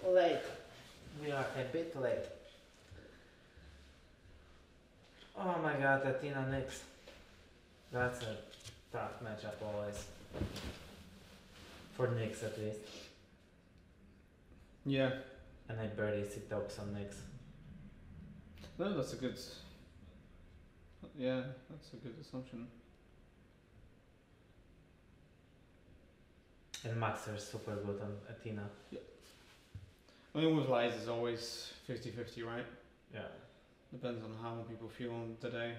late. We are a bit late. Oh my god, Athena next. That's a tough matchup always. For Nyx at least. Yeah. And I barely see Tox on Nyx. No, that's a good. Yeah, that's a good assumption. And maxter is super good on Athena. Yeah. I mean, with lies it's always 50-50, right? Yeah. Depends on how people feel on the day.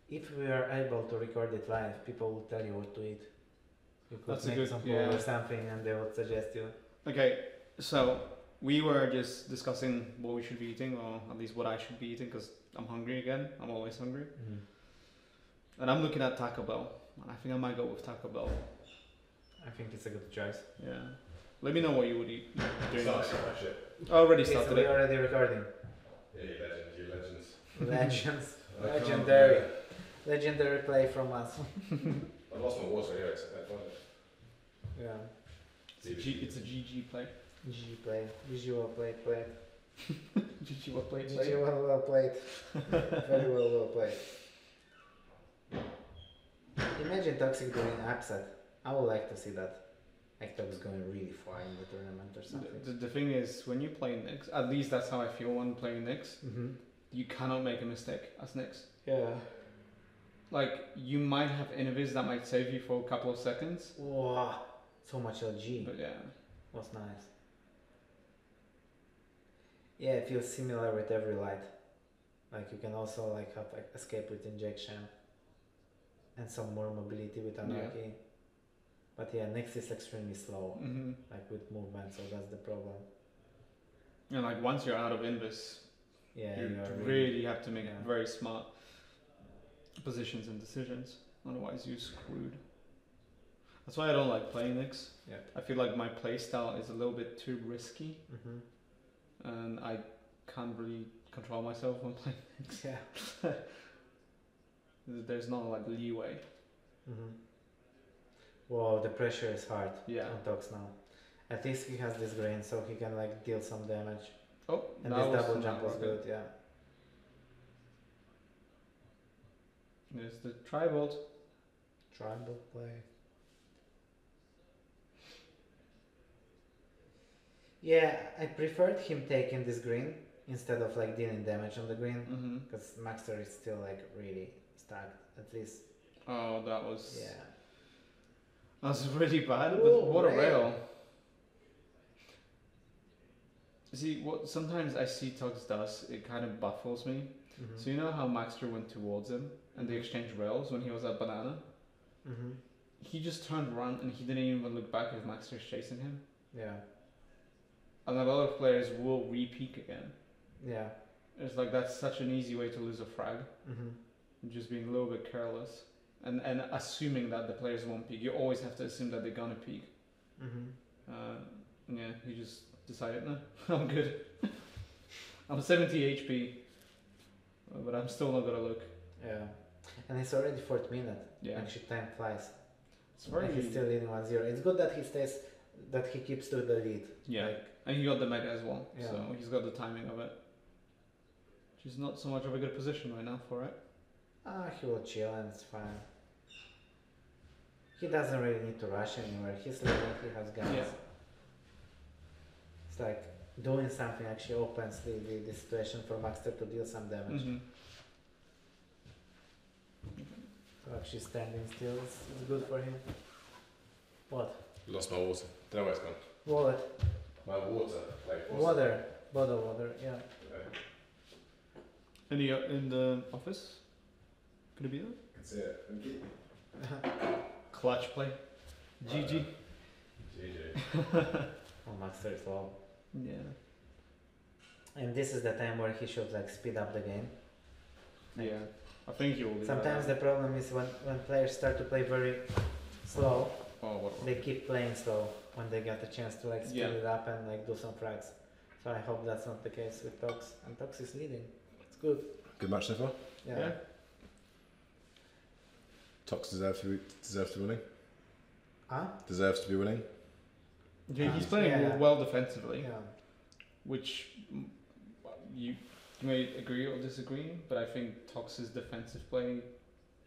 If we are able to record it live, people will tell you what to eat. You could That's make a good, some poll yeah. or something and they would suggest you. Okay, so we were just discussing what we should be eating, or at least what I should be eating, because I'm hungry again. I'm always hungry. And I'm looking at Taco Bell. And I think I might go with Taco Bell. I think it's a good choice. Yeah. Let me know what you would eat during Started this. my shit. I already Okay, started so we're it. already recording. Yeah, you legends. Legends. I can't- Legendary. Legendary play from us. I lost my water anyway, so I found it. Yeah. It's a GG play. GG play. Visual play. GG what play? Very well played. Very well played. Imagine Toxic doing upset. I would like to see that. Like Tox going really far in the tournament or something. The thing is, when you play Nyx, at least that's how I feel when playing Nyx, you cannot make a mistake as Nyx. Yeah. Like, you might have invis that might save you for a couple of seconds. Wow. So much LG. But yeah. Was nice. Yeah, it feels similar with every light. Like you can also like have like, escape with injection and some more mobility with anarchy. Yeah. But yeah, Nyx is extremely slow, Mm-hmm. like with movement, so that's the problem. And like once you're out of invis, Yeah, you are really have to make yeah. very smart positions and decisions. Otherwise, you're screwed. That's why I don't like playing Nyx. Yeah. I feel like my play style is a little bit too risky, Mm-hmm. and I can't really control myself when playing Nyx. Yeah. There's not like leeway. Mm-hmm. Wow, the pressure is hard Yeah. on Tox now. At least he has this green, so he can like deal some damage. Oh, And that this was double jump not was good, yeah. There's the tri-bolt. Tribal play. Yeah, I preferred him taking this green instead of like dealing damage on the green, Mm-hmm. because maxter is still like really stacked, at least. Oh, that was Yeah. that was really bad. Ooh, But what a rail. rail! See, what sometimes I see Tux does, it kind of baffles me. Mm-hmm. So you know how Maxter went towards him and they exchanged rails when he was at banana? Mm-hmm. He just turned around and he didn't even look back if Maxter's chasing him. Yeah. And a lot of players will re-peek again. Yeah. It's like that's such an easy way to lose a frag. Mm-hmm. Just being a little bit careless. And assuming that the players won't peek. You always have to assume that they're gonna peek. Mm-hmm. Yeah, he just decided, no, I'm good. I'm 70 HP. But I'm still not gonna look. Yeah. And it's already 4th minute. Yeah. Actually, time flies. It's very And he's still leading 1-0. It's good that he stays, that he keeps to the lead. Yeah. Like, And he got the mega as well. Yeah. So he's got the timing of it. Which is not so much of a good position right now for it. he will chill and it's fine. He doesn't really need to rush anywhere. He's leading, he has guns. Yeah. It's like doing something actually opens the situation for Maxter to deal some damage. Mm-hmm. So actually standing still is good for him. What? Lost my water. Don't know where it's gone. Wallet. My water. Like Water. Bottle water, yeah. In the office? Could it be there? Can see it. Thank you. Clutch play. GG. GG. Oh, Maxter is low. Yeah. And this is the time where he should like speed up the game. Like, Yeah. I think he will do sometimes the that. problem is when players start to play very slow, Oh, what? they keep playing slow when they get a chance to like speed Yeah. it up and like do some frags. So I hope that's not the case with Tox. And Tox is leading. It's good. Good match so far. Yeah. Tox deserves to be winning. Huh? Deserves to be winning. Yeah, he's playing Yeah. well defensively, Yeah. which you may agree or disagree, but I think Tox's defensive play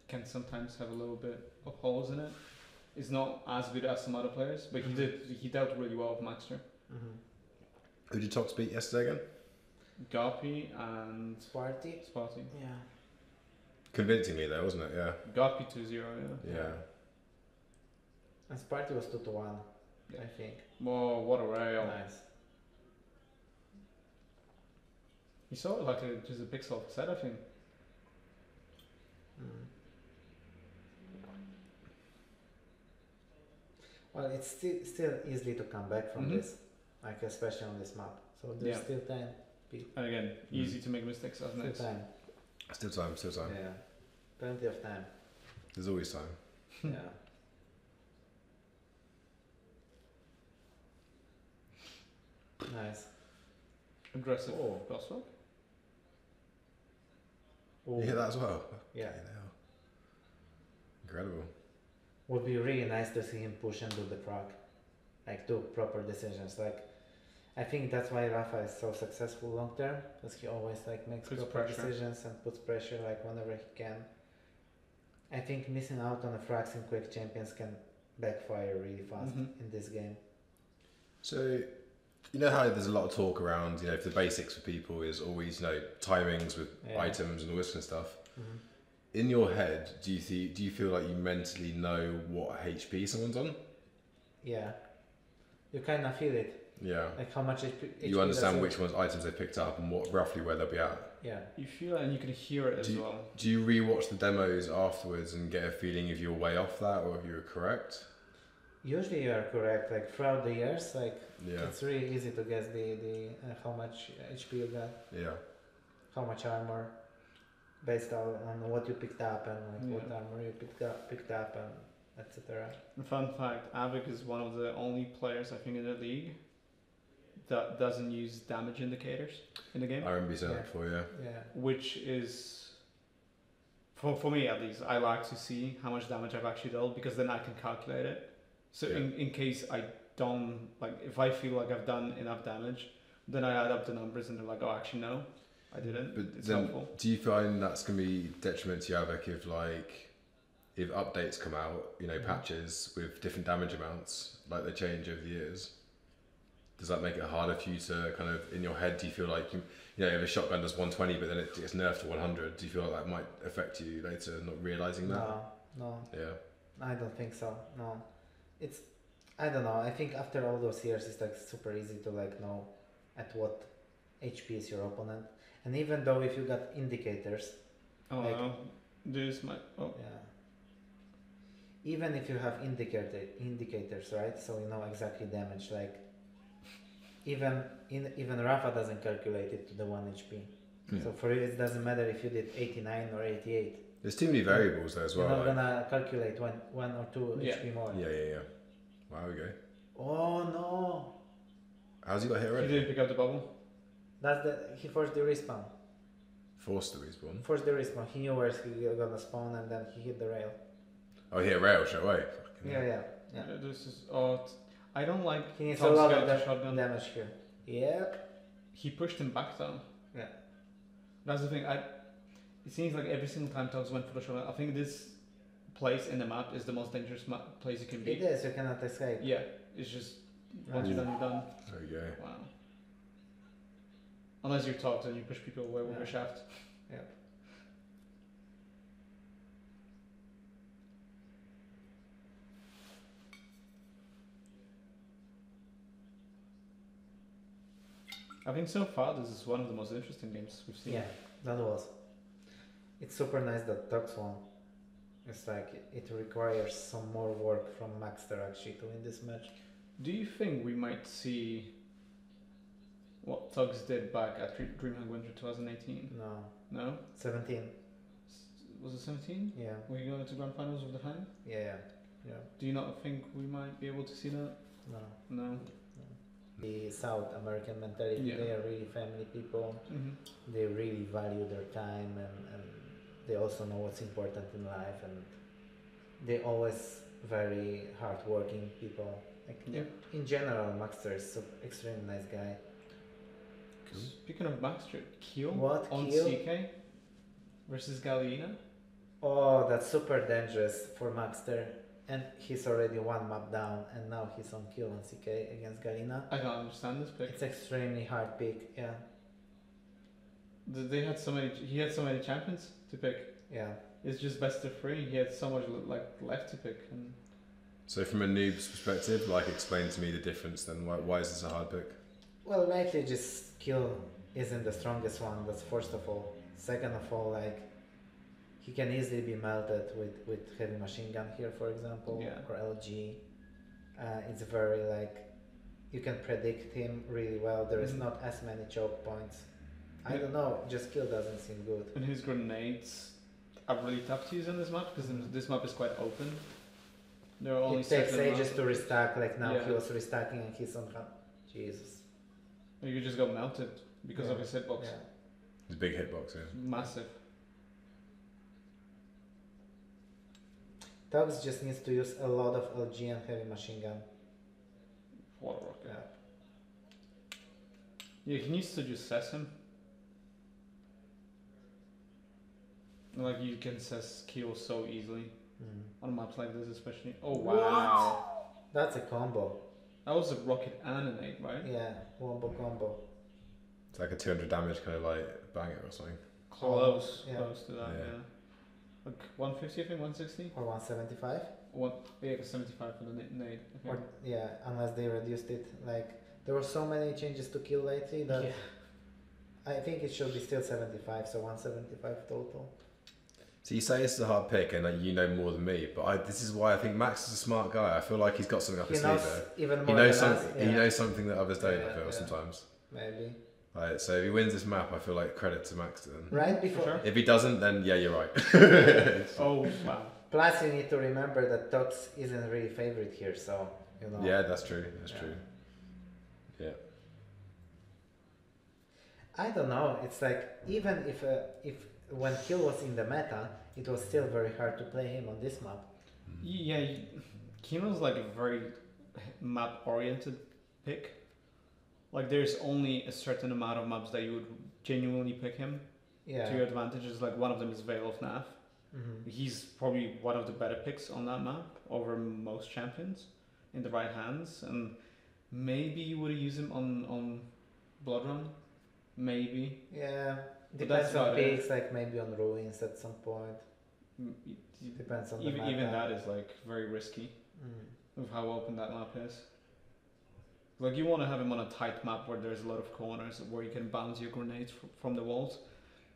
can sometimes have a little bit of holes in it. It's not as good as some other players, but he dealt really well with maxter. Mm-hmm. Who did Tox beat yesterday again? Garpy and Sparty. Sparty. Yeah. Convincingly though, wasn't it? Yeah. Garpy 2-0, yeah. Yeah. And Sparty was 2-1, Yeah. I think. Whoa, what a rail. Nice. He saw it like just a pixel of set, I think. Mm. Well, it's still easy to come back from this, like especially on this map. So there's still time. And again, easy to make mistakes, isn't it? Still time. Still time, still time. Yeah. Plenty of time. There's always time. Yeah. Nice. Aggressive Oh. crosswalk. Oh. You hear that as well? Yeah. Fucking hell. Incredible. Would be really nice to see him push and do the proc. Like do proper decisions. Like I think that's why Rafa is so successful long term, because he always like makes Puts proper pressure. decisions and puts pressure like whenever he can. I think missing out on the frags in Quake Champions can backfire really fast in this game. So, you know how there's a lot of talk around, you know, for the basics for people is always, you know, timings with items and all this kind of stuff. Mm-hmm. In your head, do you feel like you mentally know what HP someone's on? Yeah. You kind of feel it. Yeah. Like how much HP You understand which ones items they picked up and what roughly where they'll be at. Yeah. You feel it and you can hear it as well. Do you rewatch the demos afterwards and get a feeling if you're way off that or if you were correct? Usually you are correct. Like throughout the years, like Yeah. it's really easy to guess the how much HP you got, Yeah. how much armor, based on what you picked up and like what armor you picked up and etc. Fun fact, Av3k is one of the only players I think in the league that doesn't use damage indicators in the game. I remember you saying that before, yeah. Yeah. Which is, for me at least, I like to see how much damage I've actually dealt because then I can calculate it. So in case I don't, like if I feel like I've done enough damage, then I add up the numbers and they're like, oh actually no, I didn't. But it's then, helpful. do you find that's going to be detriment to Av3k if updates come out, you know, patches with different damage amounts, like they change over the years? Does that make it harder for you to kind of, in your head, do you feel like, you know, if a shotgun does 120 but then it gets nerfed to 100, do you feel like that might affect you later, not realising that? No. Yeah. I don't think so. No. It's, I don't know. I think after all those years, it's like super easy to like know at what HP is your opponent. And even though if you got indicators, Oh like, no, this might. Oh. yeah. Even if you have indicators, right? So you know exactly damage. Like even Rafa doesn't calculate it to the 1 HP. So for you, it doesn't matter if you did 89 or 88. There's too many variables there as well. You're not like, gonna calculate one or two HP more. yeah. Wow, okay. Oh no! How's he got hit He already? didn't pick up the bubble. He forced the respawn. Forced the respawn. Forced the respawn. He knew where he gonna spawn and then he hit the rail. Oh, he hit a rail straight away. Fucking hell. Yeah. This is I don't like. He needs a Tom's lot got of the shotgun. damage here. Yep. He pushed him back though. Yeah. That's the thing. It seems like every single time Togs went for the shotgun, I think this place in the map is the most dangerous place you can be. It is. You cannot escape. Yeah, it's just once you're done, you're done. There you go. Wow. Unless you're Togs and you push people away with your shaft. Yeah. I think so far this is one of the most interesting games we've seen. Yeah, that was. It's super nice that Tux won. It's like it requires some more work from maxter actually to win this match. Do you think we might see what Tugs did back at DreamHack Winter 2018? No. No? 17. Was it 17? Yeah. Were you going to Grand Finals with the Fang? Yeah. Do you not think we might be able to see that? No. No. The South American mentality, they are really family people. Mm-hmm. They really value their time and they also know what's important in life and they always very hardworking people. Like Yeah. in general, maxter is extremely nice guy. Cool. Speaking of maxter, Keel What, on Keel? CK versus Galina. Oh, that's super dangerous for maxter. And he's already one map down, and now he's on kill on CK against Galina. I don't understand this pick. It's extremely hard pick, yeah. They had so many. He had so many champions to pick. Yeah. It's just best of 3. He had so much like left to pick. And So from a noob's perspective, like explain to me the difference then. Why is this a hard pick? Well, likely just kill isn't the strongest one, that's first of all. Second of all, like, he can easily be melted with heavy machine gun here, for example, Yeah. or LG. It's very, like, you can predict him really well. There is not as many choke points. I don't know, just kill doesn't seem good. And his grenades are really tough to use on this map because this map is quite open. There are only It takes certain ages amounts to of- restack, like now he Yeah. was restacking and he's on Jesus. You just got melted because of Yeah. his hitbox. Yeah. It's a big hitbox, yeah. Massive. Tox just needs to use a lot of LG and heavy machine gun. Water rocket. Yeah. Yeah, he needs to just cess him. Like you can cess Keel so easily on maps like this, especially. Oh wow, That's a combo. that was a rocket and a nade, right? Yeah, wombo combo. It's like a 200 damage kind of like banger or something. Close, Yeah. close to that. Yeah. Yeah. Like 150, I think 160. Or 175. Yeah, 75 for the nade. Okay. Or yeah, unless they reduced it. Like there were so many changes to kill lately that Yeah. I think it should be still 75, so 175 total. So you say this is a hard pick and like, you know more than me, but this is why I think Max is a smart guy. I feel like he's got something up He his knows sleeve there. even more He knows than us. something. Yeah, He knows something that others don't. Yeah, I feel yeah. sometimes. maybe. Right, so if he wins this map, I feel like credit to Max then. Right before. sure. If he doesn't, then yeah, you're right. Oh wow. Plus, you need to remember that Tox isn't really favorite here, so you know. Yeah, that's true. That's Yeah. true. Yeah. I don't know. It's like even if when Kill was in the meta, it was still very hard to play him on this map. Yeah, Kino's like a very map-oriented pick. Like there's only a certain amount of maps that you would genuinely pick him Yeah. to your advantages. Like one of them is Veil of Nav. Mhm. He's probably one of the better picks on that map over most champions in the right hands. And maybe you would used him on Blood Run. Maybe. Yeah. But that's Depends on about it. picks, like maybe on ruins at some point. Mm, Depends on the Even meta. that is like very risky Mm. with how open that map is. Like you want to have him on a tight map where there's a lot of corners where you can bounce your grenades from the walls,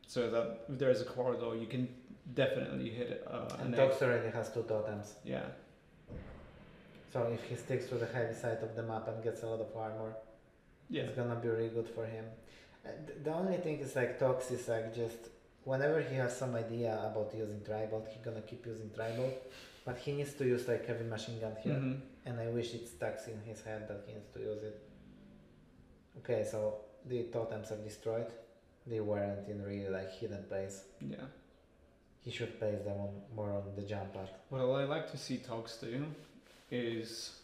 so that if there's a corridor you can definitely hit it. And an Tox already has 2 totems. Yeah. So if he sticks to the heavy side of the map and gets a lot of armor, Yeah. it's gonna be really good for him. The only thing is like Tox is like just whenever he has some idea about using tribal, he's gonna keep using tribal, but he needs to use like heavy machine gun here, Mhm. and I wish it stacks in his head that he needs to use it. Okay, so the totems are destroyed. They weren't in really like hidden place. Yeah. He should place them on, more on the jump part. What I like to see Togs do is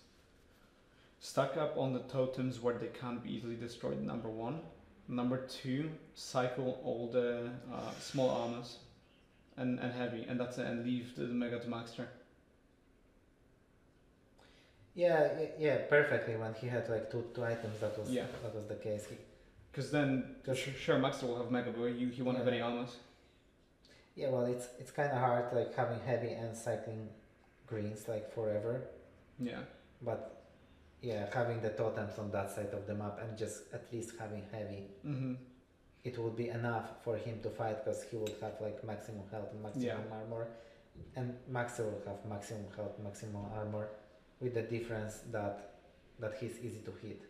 stack up on the totems where they can't be easily destroyed, number 1. Number 2, cycle all the small armors and heavy, and that's it, and leave the mega to maxter. Yeah, perfectly. When he had like two items, that was Yeah. that was the case. Because then, sure, maxter will have mega, but he won't have any armors. Yeah, well, it's kind of hard like having heavy and cycling greens like forever, Yeah. but yeah, having the totems on that side of the map and just at least having heavy, Mm-hmm. it would be enough for him to fight because he would have like maximum health and maximum armor, and Maxter will have maximum health, maximum armor, with the difference that he's easy to hit.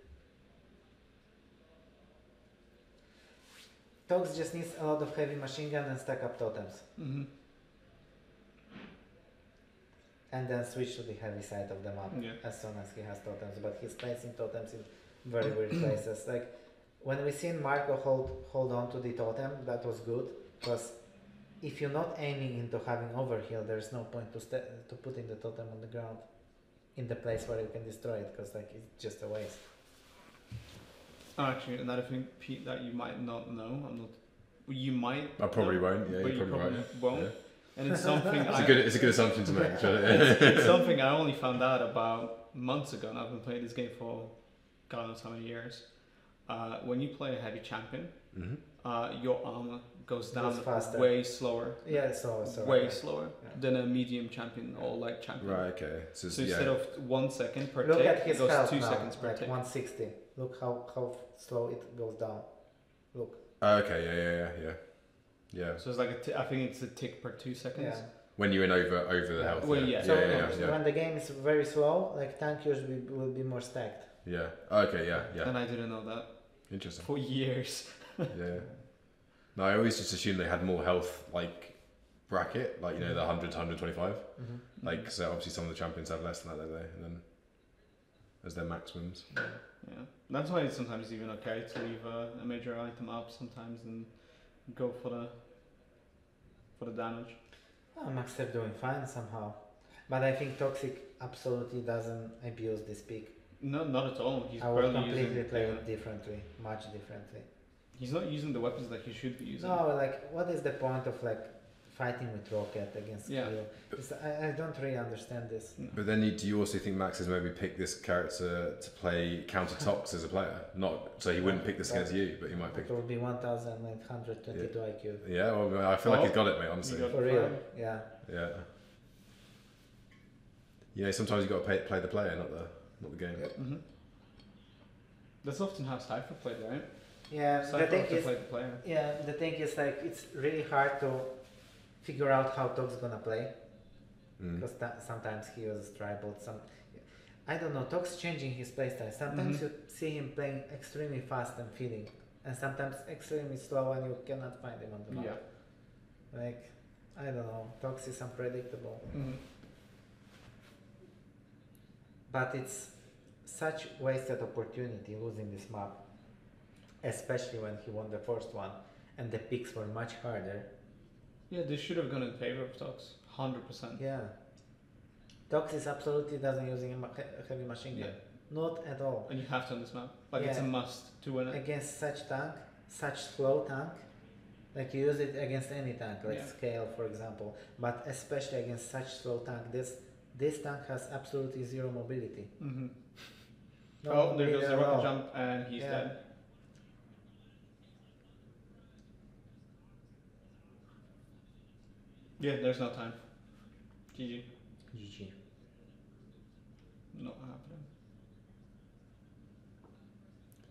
Tox just needs a lot of heavy machine gun and stack up totems. Mm-hmm. And then switch to the heavy side of the map as soon as he has totems. But he's placing totems in very weird places. Like when we seen Marco hold on to the totem, that was good. Because if you're not aiming into having overheal, there's no point to putting the totem on the ground. in the place where you can destroy it, because like it's just a waste. Actually, another thing, Pete, that you might not know, you might. I probably know, won't. Yeah, but you probably won't. Yeah. And it's something. It's a good assumption to make. It's something I only found out about months ago, and I've been playing this game for God knows how many years. When you play a heavy champion, your armor goes down faster. way slower. Yeah, so way slower than a medium champion or light champion. Right. Okay. So instead of 1 second per look tick, at his it goes health 2 now, seconds per like tick. 160. Look how slow it goes down. Look. Okay. Yeah. So it's like I think it's a tick per 2 seconds. Yeah. When you're in over the health. Well, yeah. So yeah. when the game is very slow, like tank usually will be more stacked. Yeah. Okay. Yeah. And I didn't know that Interesting. for years. Yeah. No, I always just assumed they had more health like bracket, like the 100 to 125. Like so, obviously some of the champions have less than that, don't they? And then as their maximums. Yeah. That's why it's sometimes even okay to leave a major item up sometimes and go for the damage. Oh, maxter doing fine somehow, but I think Toxic absolutely doesn't abuse this pick. No, not at all. He's I would barely completely using. play it differently, much differently. He's not using the weapons that he should be using. No, like what is the point of like fighting with rocket against skill? I don't really understand this. But then do you also think Max has maybe picked this character to play counter Tox as a player? Not so he wouldn't pick this against you, but he might pick. It will be 1,922 IQ. Yeah, well, I feel like he's got it, mate. Honestly. You got For real, yeah. Yeah. Sometimes you got to play the player, not the game. Mm-hmm. That's often how Cypher played, right? Yeah, Cypher the thing often is, played the player. yeah, the thing is like it's really hard to figure out how Tox gonna play because sometimes he uses tribal. I don't know. Tox changing his playstyle. Sometimes you see him playing extremely fast and feeding, and sometimes extremely slow, and you cannot find him on the map. Yeah. Like I don't know. Tox is unpredictable, but it's such wasted opportunity losing this map, especially when he won the first one and the picks were much harder. Yeah, this should have gone in favor of Tox, 100%. Yeah, Tox is absolutely doesn't using a heavy machine gun, not at all. And you have to on this map, like it's a must to win it. Against such tank, such slow tank, like you use it against any tank, like Scale for example, but especially against such slow tank, this tank has absolutely zero mobility. No, there goes the rocket jump and he's dead. Yeah, there's no time. GG. GG. Not happening.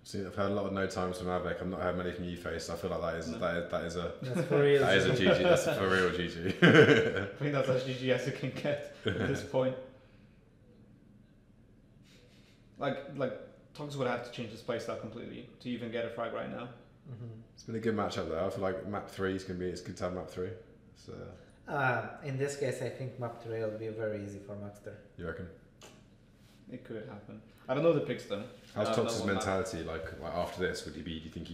See, I've heard a lot of no times from Av3k. I've not heard many from you, Face. I feel like that is a That's for real. that is a GG. That's for real GG. I think that's as GG as you can get at this point. Like Tox would have to change his playstyle completely to even get a frag right now. It's been a good matchup though. I feel like map 3 is it's good to have map 3. So in this case, I think map 3 will be very easy for maxter. you reckon? It could happen. I don't know the picks though. How's Tox's mentality like after this? Do you think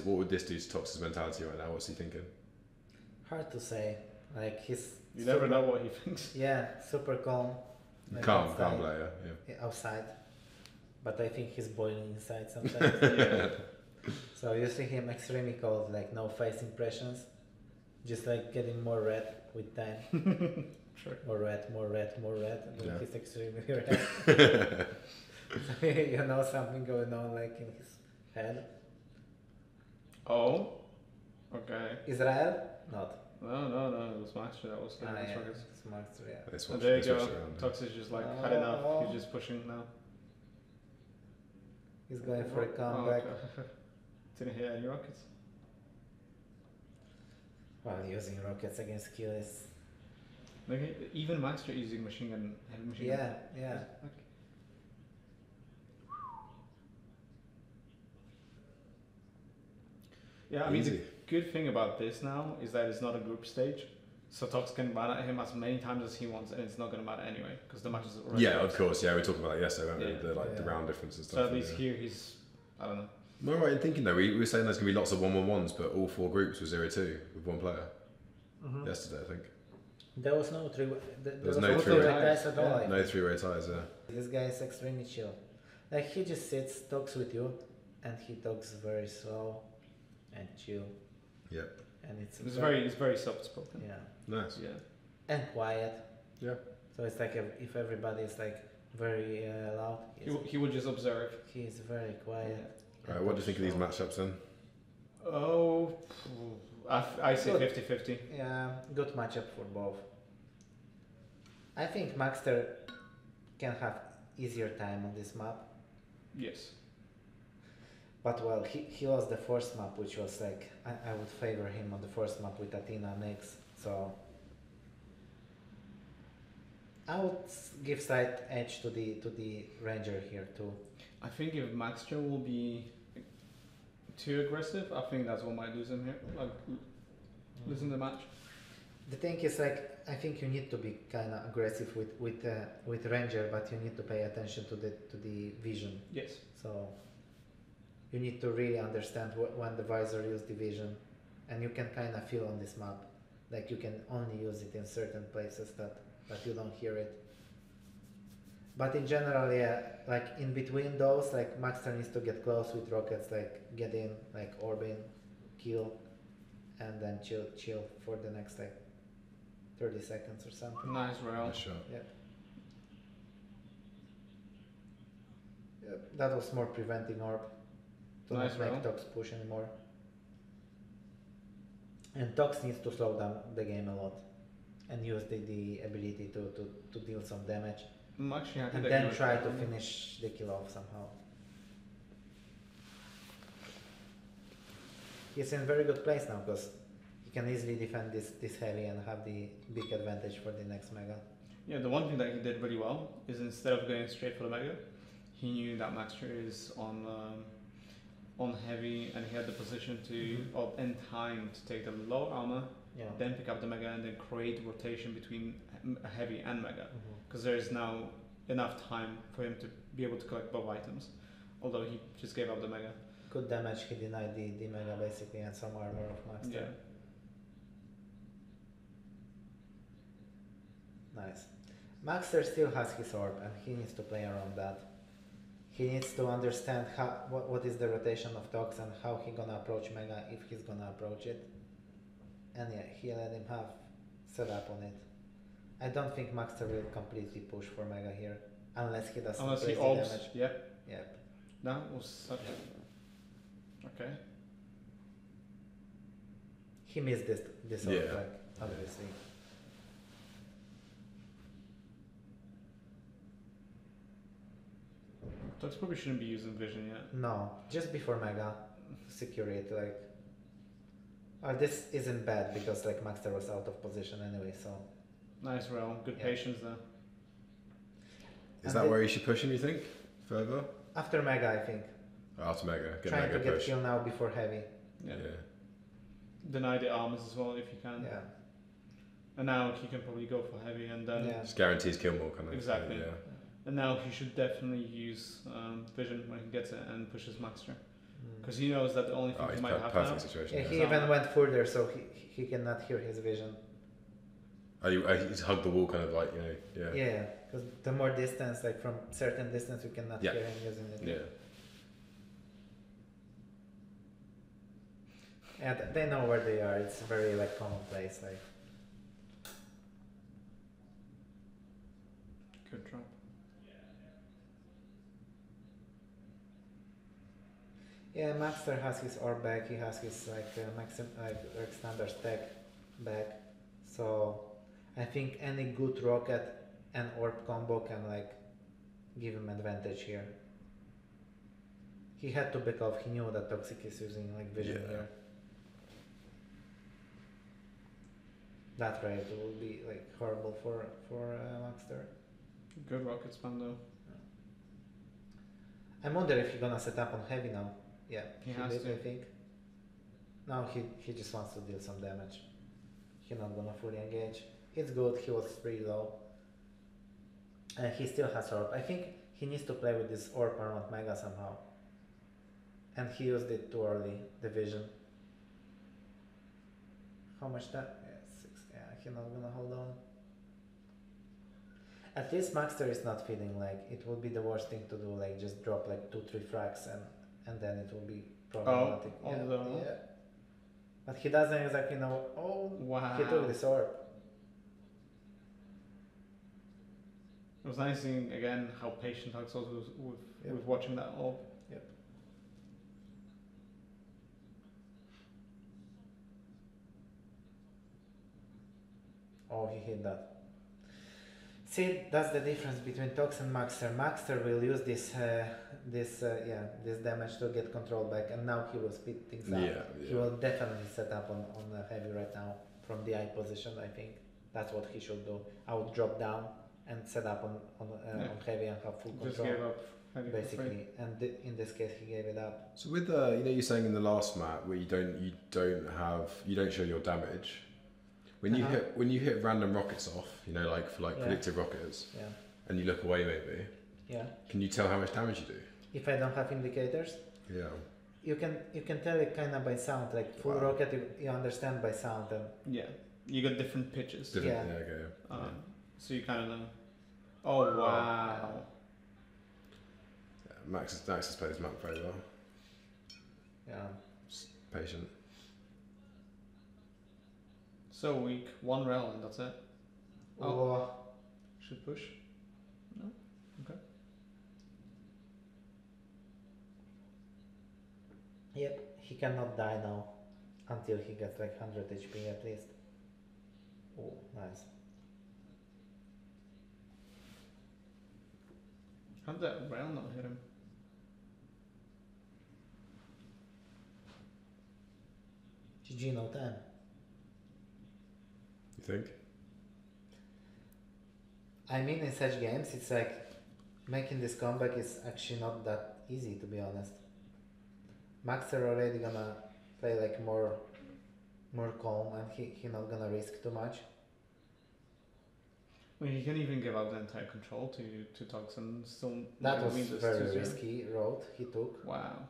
what would this do to Tox's mentality right now? What's he thinking? Hard to say. Like you never know what he thinks. Yeah, super calm. Like Calm player. Yeah. Outside, but I think he's boiling inside sometimes. So you see him extremely cold, like no face impressions, just like getting more red with time. Sure. More red, and then he's extremely red. So you know something going on like in his head. Oh, okay. Israel? Not. No, it was maxter that was getting the struggles. It's maxter, yeah. And there you go. Tox is just like had enough. He's just pushing now. He's going for a comeback. Okay. Didn't hit any rockets. Well, using rockets against skill is. Like even maxter using machine gun, heavy machine gun. Yeah. Okay. Yeah, I mean the good thing about this now is that it's not a group stage, so Tox can run at him as many times as he wants, and it's not going to matter anyway because the matches are already of course. Yeah, we talked about that yesterday, weren't we? The round difference and stuff. So at least here he's, I don't know. Am I right in thinking though? We were saying there's going to be lots of 1-1-1s, but all 4 groups were 0-2 with one player yesterday, I think. There was no three. There was no no three-way ties at all. I No think. three-way ties, yeah. This guy is extremely chill. Like he just sits, talks with you, and he talks very slow and chill. Yep. And it's very soft spoken. yeah, Nice. Yeah. and quiet. Yeah. So it's like if everybody is like very loud, He would just observe. he is very quiet. Yeah. Right, what do you think of these matchups then? Oh, I say Good. 50-50. Yeah, good matchup for both. I think maxter can have easier time on this map, Yes. but well, he lost the first map, which was like I would favor him on the first map with Athena next. So I would give slight edge to the ranger here too. I think if maxter will be too aggressive, I think that's what might lose him here. Like losing the match. The thing is, like, I think you need to be kind of aggressive with ranger, but you need to pay attention to the vision. Yes. So you need to really understand when the visor uses the vision, and you can kind of feel on this map, like you can only use it in certain places that you don't hear it. But in general, yeah, like in between those, like maxter needs to get close with rockets, like get in, like orb in, kill, and then chill for the next like 30 seconds or something. Nice rail. Nice shot. Yep. That was more preventing orb to Nice not make round. Tox push anymore. And Tox needs to slow down the game a lot and use the ability to deal some damage I'm actually happy and that then you were try to trying. finish the kill off somehow. He's in very good place now because he can easily defend this heavy and have the big advantage for the next mega. Yeah, the one thing that he did really well is instead of going straight for the mega, he knew that maxter is on heavy and he had the position to or in time to take the low armor, Yeah. then pick up the mega and then create rotation between heavy and mega, Mhm. because there is now enough time for him to be able to collect both items, although he just gave up the mega. Good damage, he denied the mega basically and some armor of maxter. Yeah. Nice. Maxter still has his orb and he needs to play around that. He needs to understand what is the rotation of Tox and how he gonna approach mega if he's gonna approach it. And yeah, he let him have set up on it. I don't think maxter will completely push for mega here unless he does some Unless he crazy orbs. damage. Yeah, Yep. that was such. Okay. He missed this orb, Yeah. like, obviously. Tox probably shouldn't be using vision yet. No, just before mega, secure it, like. This isn't bad because like maxter was out of position anyway, so. Nice rail, good Yeah. patience there. Is And that the- where you should push him, you think? Further? After mega, I think. After mega. Get Trying mega to get push. kill now before heavy. Yeah. Yeah. Deny the armors as well if you can. Yeah. And now he can probably go for heavy, and then Yeah. Just guarantees kill more kind of. Exactly. Yeah. and now he should definitely use vision when he gets it and pushes maxter, Mm. because he knows that the only thing Oh, he he's might have perfect now. situation. Yeah, Yeah. he even went further, so he cannot hear his vision. He's hugged the wall, kind of like Yeah. Yeah, because the more distance, like from certain distance, you cannot Yeah. hear him using it. Yeah. Yeah, they know where they are. It's very like commonplace. Like. Good drop. Yeah, maxter has his orb back. He has his like like standard stack back. So I think any good rocket and orb combo can like give him advantage here. He had to back off. He knew that Toxic is using like vision Yeah. here. That rate will be like horrible for maxter. Good rocket spam though. I wonder if he's gonna set up on heavy now. Yeah, He has did, to. I think. Now he just wants to deal some damage. He's not gonna fully engage. It's good. He was pretty low, and he still has orb. I think he needs to play with this orb around mega somehow. And he used it too early. The vision. How much that? Yeah, 6. Yeah, he's not gonna hold on. At least maxter is not feeding. Like it would be the worst thing to do. Like just drop like 2-3 frags and then it will be problematic. Yeah. But he doesn't exactly know. Oh, wow. He took this orb. It was nice seeing again how patient Hux was with watching that orb. Yep. Oh, he hit that. See, that's the difference between Tox and Maxter. Maxter will use this damage to get control back, and now he will speed things up. He will definitely set up on heavy right now from the eye position. I think that's what he should do. I would drop down and set up on heavy and have full control. Just gave up heavy basically, and in this case he gave it up. So with you're saying in the last map where you don't show your damage. When you hit random rockets off, predictive rockets, and you look away maybe, can you tell how much damage you do? If I don't have indicators, you can tell it kind of by sound. Like full rocket, you understand by sound. And you got different pitches. So you kind of know. Oh wow! Max has played his map very well. Yeah. Just patient. So weak, one rail and that's it. Oh. Should push? No? Okay. Yep, he cannot die now until he gets like 100 HP at least. Oh, nice. How did that rail not hit him? GG, no time. You think? I mean, in such games, it's like making this comeback is actually not that easy, to be honest. Maxter already gonna play like more calm, and he not gonna risk too much. Well, he can even give out the entire control to Tox and still. That was very risky road he took. Wow.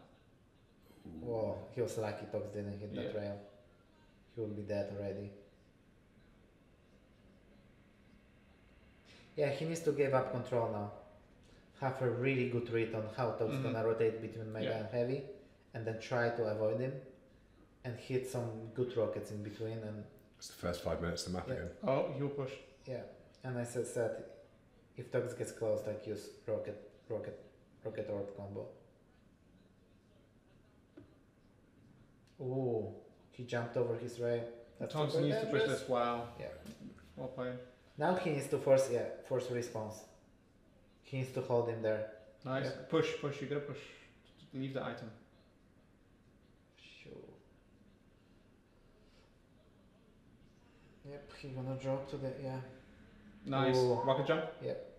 Whoa, he was lucky Tox didn't hit that rail. He will be dead already. Yeah, he needs to give up control now. Have a really good read on how Tox gonna rotate between Mega and Heavy, and then try to avoid him, and hit some good rockets in between. And it's the first 5 minutes of the map again. Oh, he'll push. Yeah, and I said, if Tox gets close, like use rocket orb combo. Ooh, he jumped over his rail. Tox needs to push this. Wow. Yeah. Well played. Now he needs to force response. He needs to hold him there. Nice. Yep. Push. You gotta push. Leave the item. Sure. Yep, he gonna drop to the Nice. Ooh. Rocket jump. Yep.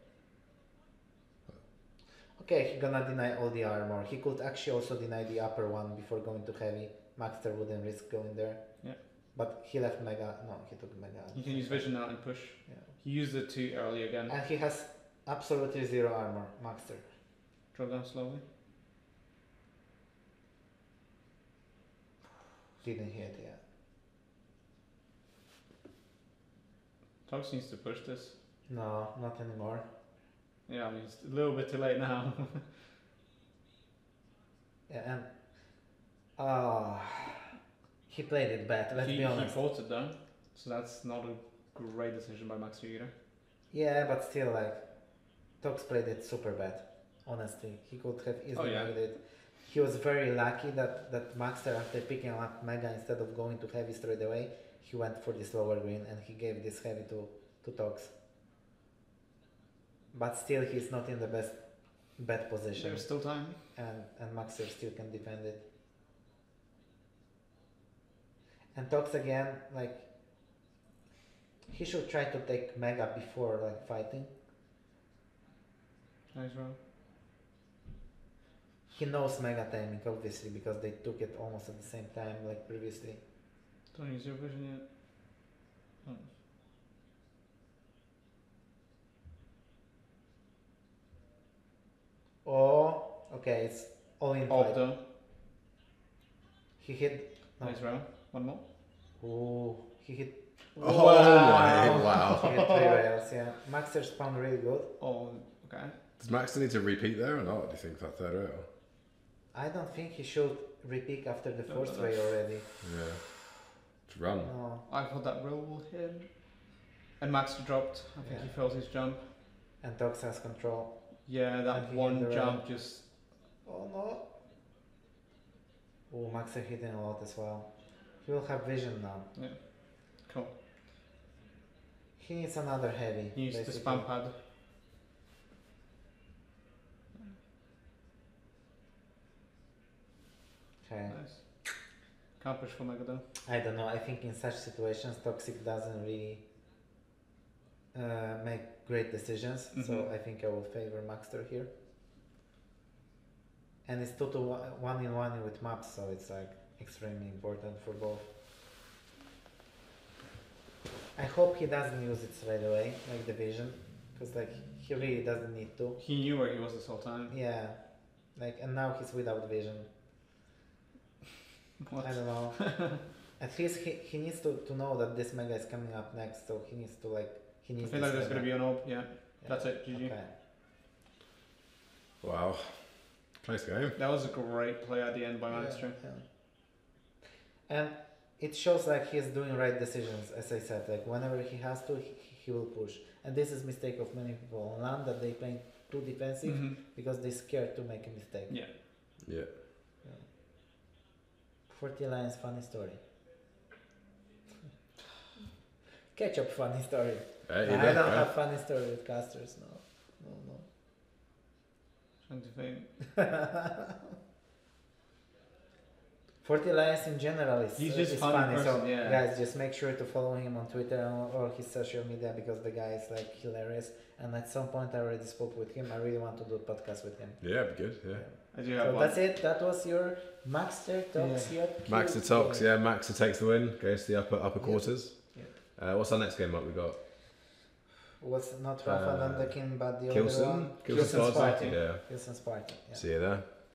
Okay, he gonna deny all the armor. He could actually also deny the upper one before going to heavy. Maxter wouldn't risk going there. Yeah. But he left Mega. No, he took Mega. He can use vision now and push. Yeah. He used it too early again. And he has absolutely zero armor, Maxter. Drop down slowly. Didn't hit, yeah. Tox needs to push this. No, not anymore. Yeah, I mean, it's a little bit too late now. Yeah, and he played it bad, let's be honest. He fought it down, so that's not a great decision by Maxter either. Yeah, but still, like, Tox played it super bad, honestly. He could have easily made it. He was very lucky that Maxter, after picking up Mega, instead of going to heavy straight away, he went for this lower green and he gave this heavy to Tox. But still, he's not in the bad position. There's still time. And Maxter still can defend it. And Tox again, like, he should try to take Mega before like fighting. Nice round. He knows Mega timing obviously because they took it almost at the same time like previously. Don't use your vision yet. Oh. Oh, okay, it's all in fight. Though. He hit. No. Nice round. One more. Oh, he hit Oh my, wow. He had 3 rails, yeah. Maxter spawned really good. Oh, okay. Does Maxter need to repeat there or not, do you think, that third rail? I don't think he should repeat after the No, first no. rail already. Yeah. To run. No. I thought that roll will hit him. And Max dropped. I think Yeah. he failed his jump. And Tox has control. Yeah, that And he one hit the jump just. Oh no. Oh, Maxter hitting a lot as well. He will have vision now. Yeah. Cool. He needs another heavy. He used the basically. spam pad. Okay. Nice. Can't push for Mega though. I don't know. I think in such situations, Toxic doesn't really make great decisions. So Mhm. I think I will favor Maxter here. And it's 2 to 1 in 1 with maps, so it's like extremely important for both. I hope he doesn't use it straight away, like the vision, because like he really doesn't need to. He knew where he was this whole time. Yeah, like and now he's without vision. What? I don't know. At least he needs to know that this mega is coming up next, so he needs to like he I needs. feel this like there's mega. gonna be an op. Yeah. Yeah. That's it. GG. Okay. Wow. Close game. That was a great play at the end by Yeah, Maxter. yeah. And it shows like he's doing right decisions, as I said. Like whenever he has to, he will push. And this is mistake of many people on land, that they play too defensive Mhm. because they're scared to make a mistake. Yeah. Yeah. 40 lines, funny story. Ketchup, funny story. Hey, I don't have funny story with casters, no. No. Trying to think. 40 lines in general is, He's just is funny funny. So person, yeah. guys, just make sure to follow him on Twitter or his social media, because the guy is like hilarious. And at some point I already spoke with him. I really want to do a podcast with him. Yeah, be good, yeah. I do have So one. that's it. That was your Maxter toxjq. Maxter Tox, yeah, Maxter takes the win, goes to the upper quarters. Yeah. What's our next game up? We got Was not Rafa and the King, but the other Kilson? one. Kilson Kilson Sparty? Sparty. Yeah. Kilson Sparty. Yeah. See you there.